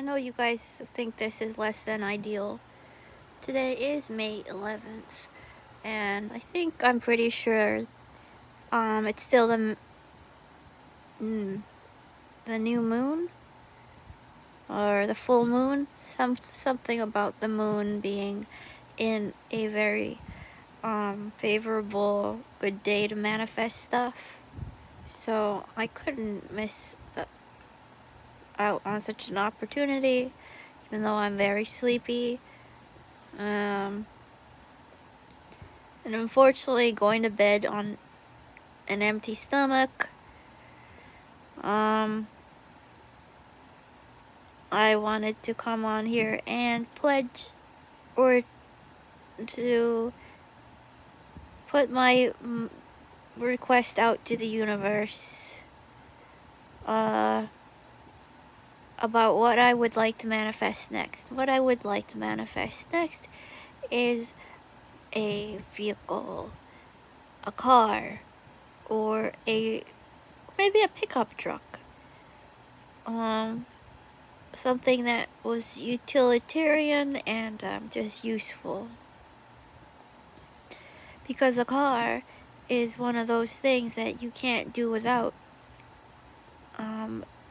I know you guys think this is less than ideal. Today is May 11th, and I'm pretty sure it's still the new moon or the full moon. Something about the moon being in a very favorable good day to manifest stuff. So I couldn't miss out on such an opportunity, even though I'm very sleepy. And unfortunately, going to bed on an empty stomach, I wanted to come on here and pledge or to put my request out to the universe about what I would like to manifest next. What I would like to manifest next is a vehicle, a car, or maybe a pickup truck. Something that was utilitarian and just useful. Because a car is one of those things that you can't do without.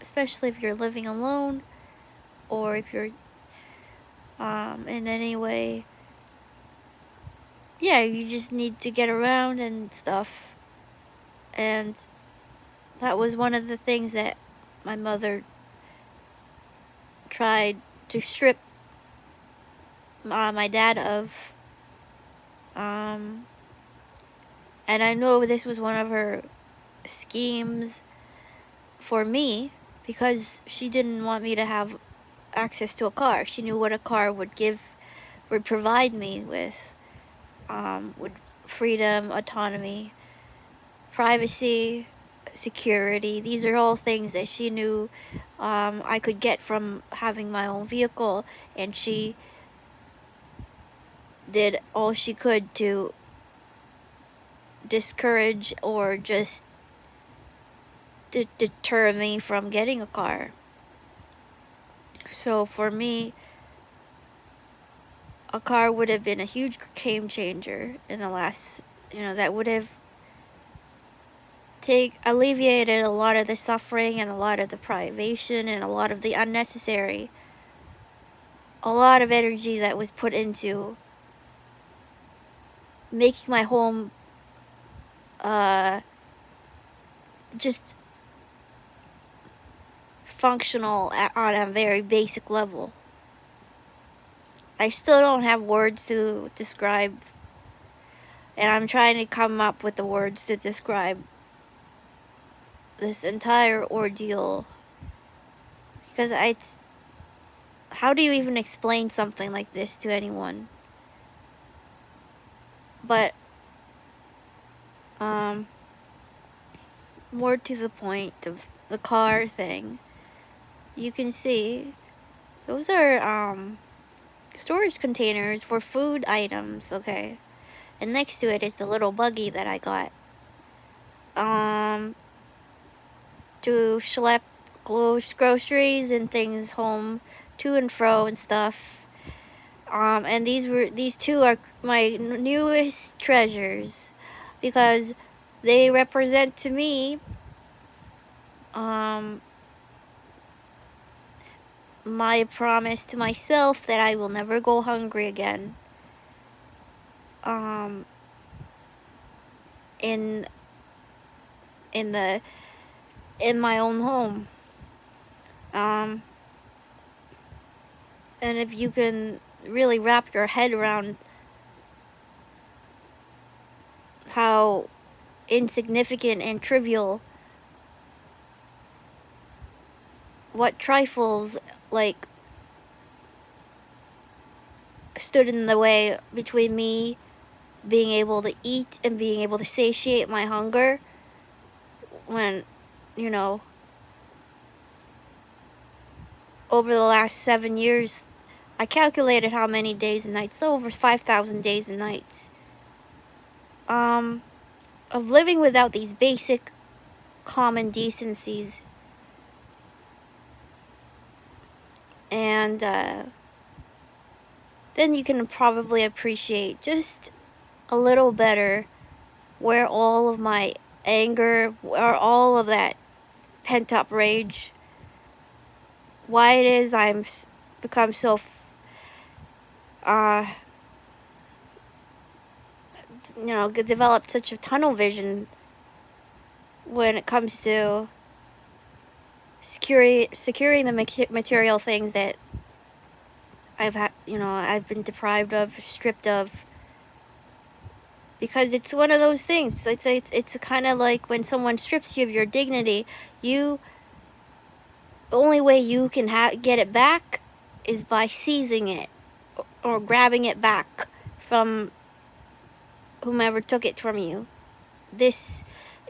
Especially if you're living alone or if you're in any way, yeah, you just need to get around and stuff. And that was one of the things that my mother tried to strip my dad of. And I know this was one of her schemes for me because she didn't want me to have access to a car. She knew what a car would provide me with. Would freedom, autonomy, privacy, security. These are all things that she knew I could get from having my own vehicle, and she did all she could to discourage or just to deter me from getting a car. So for me, a car would have been a huge game changer in the last, that would have alleviated a lot of the suffering and a lot of the privation and a lot of the unnecessary, a lot of energy that was put into making my home just functional on a very basic level. I still don't have words to describe, and I'm trying to come up with the words to describe this entire ordeal, because how do you even explain something like this to anyone? But more to the point of the car thing, you can see those are storage containers for food items, okay? And next to it is the little buggy that I got to schlep groceries and things home to and fro and stuff. And these two are my newest treasures because they represent to me my promise to myself that I will never go hungry again. In my own home. And if you can really wrap your head around how insignificant and trivial what trifles like stood in the way between me being able to eat and being able to satiate my hunger when, over the last 7 years, I calculated how many days and nights, over 5,000 days and nights, of living without these basic common decencies. And And then you can probably appreciate just a little better where all of my anger, or all of that pent-up rage, why it is I'm become so developed such a tunnel vision when it comes to securing the material things that I've been deprived of, stripped of, because it's one of those things. It's kind of like when someone strips you of your dignity, the only way you can get it back is by seizing it or grabbing it back from whomever took it from you.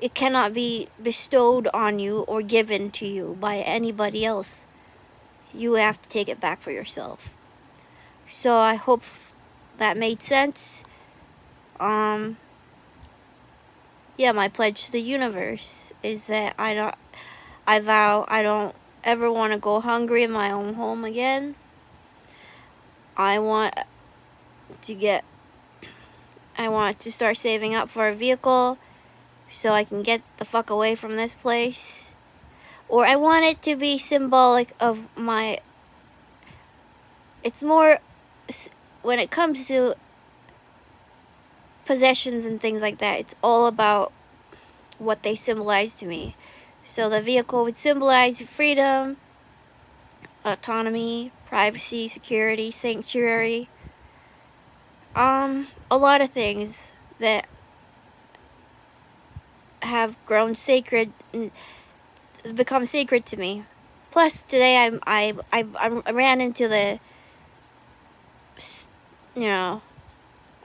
It cannot be bestowed on you or given to you by anybody else. You have to take it back for yourself. So I hope that made sense. Yeah, my pledge to the universe is that I vow I don't ever want to go hungry in my own home again. I want to start saving up for a vehicle so I can get the fuck away from this place. Or I want it to be symbolic of it's more, when it comes to possessions and things like that, it's all about what they symbolize to me. So the vehicle would symbolize freedom, autonomy, privacy, security, sanctuary. A lot of things that have grown sacred and become sacred to me. Plus, today I ran into the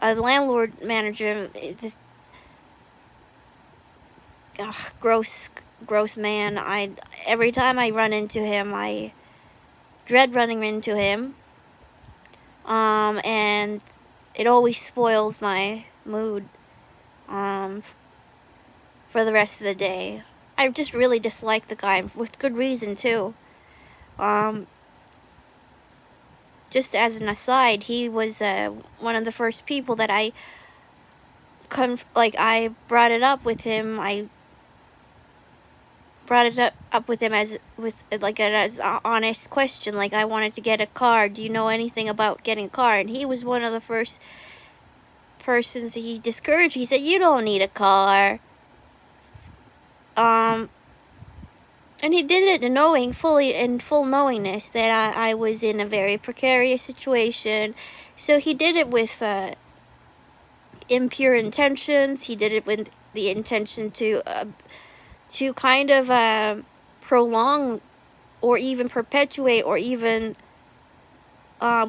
landlord manager, this gross man. Every time I run into him, I dread running into him. And it always spoils my mood for the rest of the day. I just really dislike the guy, with good reason too. Just as an aside, he was one of the first people that I brought it up with him. I brought it up with him as an honest question. Like, I wanted to get a car. Do you know anything about getting a car? And he was one of the first persons he discouraged. He said, "You don't need a car." And he did it in full knowingness that I was in a very precarious situation. So he did it with impure intentions. He did it with the intention to kind of prolong or even perpetuate, or even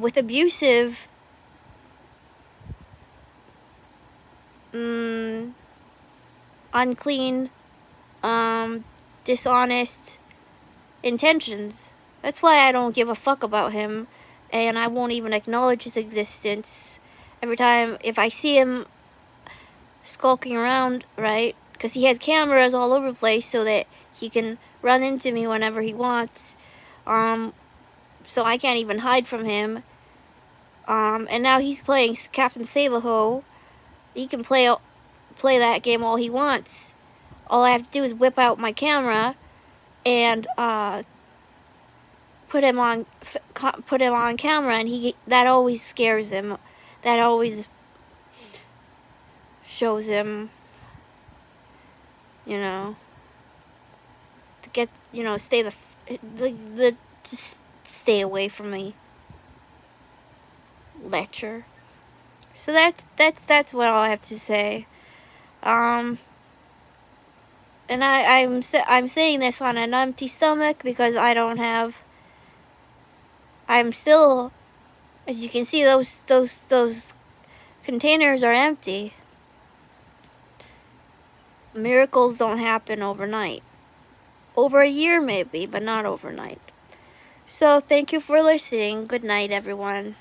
with abusive unclean, dishonest intentions. That's why I don't give a fuck about him, and I won't even acknowledge his existence. Every time, if I see him skulking around, right, because he has cameras all over the place so that he can run into me whenever he wants, so I can't even hide from him. And now he's playing Captain Save-A-Ho. He can play that game all he wants. All I have to do is whip out my camera and put him on camera, and that always scares him. That always shows him, to get, just stay away from me. Lecture. So that's what all I have to say. And I'm saying this on an empty stomach because I'm still, as you can see, those containers are empty. Miracles don't happen overnight. Over a year maybe, but not overnight. So thank you for listening. Good night, everyone.